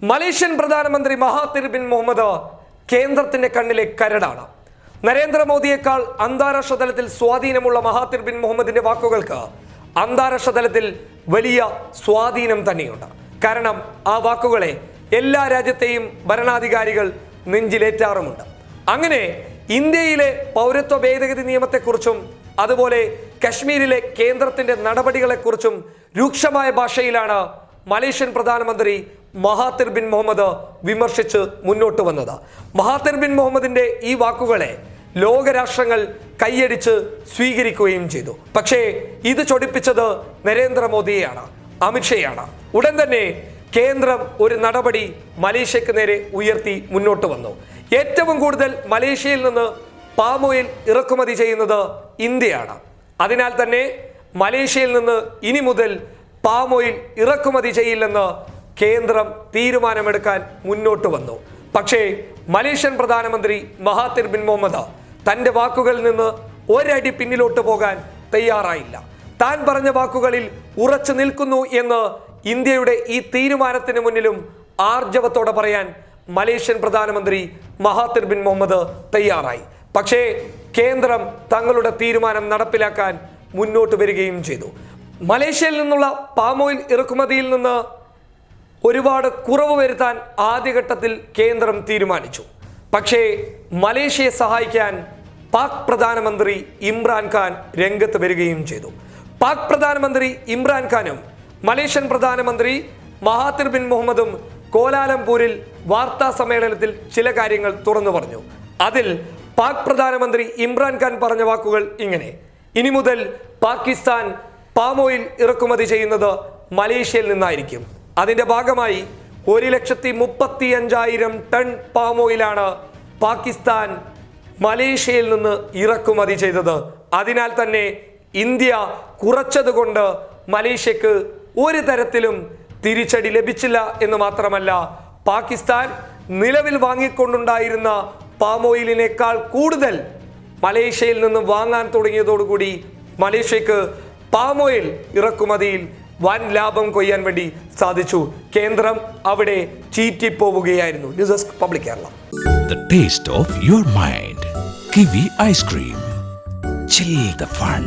Malaysian പ്രധാനമന്ത്രി Mahathir bin Muhammad കേന്ദ്രത്തിന്റെ കണ്ണിലെ കരടാണ്. നരേന്ദ്രമോദിയേക്കാൾ അന്താരാഷ്ട്ര തലത്തിൽ സ്വാധീനമുള്ള മഹാതിർ ബിൻ മുഹമ്മദിന്റെ വാക്കുകൾക്ക് അന്താരാഷ്ട്ര തലത്തിൽ വലിയ സ്വാധീനം തന്നെയുണ്ട്. കാരണം ആ വാക്കുകളെ എല്ലാ രാജ്യത്തെയും ഭരണാധികാരികൾ നെഞ്ചിലേറ്റാറുമുണ്ട്. അങ്ങനെ ഇന്ത്യയിലെ പൗരത്വ ഭേദഗതി നിയമത്തെക്കുറിച്ചും അതുപോലെ കശ്മീരിലെ കേന്ദ്രത്തിന്റെ നടപടികളെക്കുറിച്ചും രൂക്ഷമായ ഭാഷയിലാണ് മലേഷ്യൻ പ്രധാനമന്ത്രി മഹാതിർ ബിൻ മുഹമ്മദ് വിമർശിച്ച് മുന്നോട്ട് വന്നത്. മഹാതിർ ബിൻ മുഹമ്മദിന്റെ ഈ വാക്കുകളെ ലോകരാഷ്ട്രങ്ങൾ കൈയടിച്ച് സ്വീകരിക്കുകയും ചെയ്തു. പക്ഷേ ഇത് ചൊടിപ്പിച്ചത് നരേന്ദ്രമോദിയെയാണ്, അമിത്ഷയാണ്. ഉടൻ തന്നെ കേന്ദ്രം ഒരു നടപടി മലേഷ്യക്ക് നേരെ ഉയർത്തി മുന്നോട്ട് വന്നു. ഏറ്റവും കൂടുതൽ മലേഷ്യയിൽ നിന്ന് പാം ഓയിൽ ഇറക്കുമതി ചെയ്യുന്നത് ഇന്ത്യയാണ്. അതിനാൽ തന്നെ മലേഷ്യയിൽ നിന്ന് ഇനി മുതൽ പാം ഓയിൽ ഇറക്കുമതി ചെയ്യില്ലെന്ന് കേന്ദ്രം തീരുമാനമെടുക്കാൻ മുന്നോട്ട് വന്നു. പക്ഷേ മലേഷ്യൻ പ്രധാനമന്ത്രി മഹാതിർ ബിൻ മുഹമ്മദ് തൻ്റെ വാക്കുകളിൽ നിന്ന് ഒരടി പിന്നിലോട്ട് പോകാൻ തയ്യാറായില്ല. താൻ പറഞ്ഞ വാക്കുകളിൽ ഉറച്ചു നിൽക്കുന്നു എന്ന് ഇന്ത്യയുടെ ഈ തീരുമാനത്തിന് മുന്നിലും ആർജവത്തോടെ പറയാൻ മലേഷ്യൻ പ്രധാനമന്ത്രി മഹാതിർ ബിൻ മുഹമ്മദ് തയ്യാറായി. പക്ഷേ കേന്ദ്രം തങ്ങളുടെ തീരുമാനം നടപ്പിലാക്കാൻ മുന്നോട്ട് വരികയും ചെയ്തു. മലേഷ്യയിൽ നിന്നുള്ള പാം ഓയിൽ ഇറക്കുമതിയിൽ നിന്ന് ഒരുപാട് കുറവ് വരുത്താൻ ആദ്യഘട്ടത്തിൽ കേന്ദ്രം തീരുമാനിച്ചു. പക്ഷേ മലേഷ്യയെ സഹായിക്കാൻ പാക് പ്രധാനമന്ത്രി ഇമ്രാൻഖാൻ രംഗത്ത് വരികയും ചെയ്തു. പാക് പ്രധാനമന്ത്രി ഇമ്രാൻഖാനും മലേഷ്യൻ പ്രധാനമന്ത്രി മഹാതിർ ബിൻ മുഹമ്മദും കോലാലംപൂരിൽ വാർത്താ സമ്മേളനത്തിൽ ചില കാര്യങ്ങൾ തുറന്നു പറഞ്ഞു. അതിൽ പാക് പ്രധാനമന്ത്രി ഇമ്രാൻഖാൻ പറഞ്ഞ വാക്കുകൾ ഇങ്ങനെ: ഇനി മുതൽ പാകിസ്ഥാൻ പാം ഓയിൽ ഇറക്കുമതി ചെയ്യുന്നത് മലേഷ്യയിൽ നിന്നായിരിക്കും. അതിന്റെ ഭാഗമായി 1,35,000 ടൺ പാം ഓയിലാണ് പാകിസ്ഥാൻ മലേഷ്യയിൽ നിന്ന് ഇറക്കുമതി ചെയ്തത്. അതിനാൽ തന്നെ ഇന്ത്യ കുറച്ചതുകൊണ്ട് മലേഷ്യക്ക് ഒരു തരത്തിലും തിരിച്ചടി ലഭിച്ചില്ല എന്ന് മാത്രമല്ല, പാകിസ്ഥാൻ നിലവിൽ വാങ്ങിക്കൊണ്ടുണ്ടായിരുന്ന പാം ഓയിലിനേക്കാൾ കൂടുതൽ മലേഷ്യയിൽ നിന്ന് വാങ്ങാൻ തുടങ്ങിയതോടുകൂടി മലേഷ്യക്ക് പാം ഓയിൽ ഇറക്കുമതിയിൽ വൻ ലാഭം കൊയ്യാൻ വേണ്ടി സാധിച്ചു. കേന്ദ്രം അവിടെ ചീറ്റിപ്പോവുകയായിരുന്നു. News desk public Kerala. The taste of your mind. Kiwi ice cream. Chill the fun.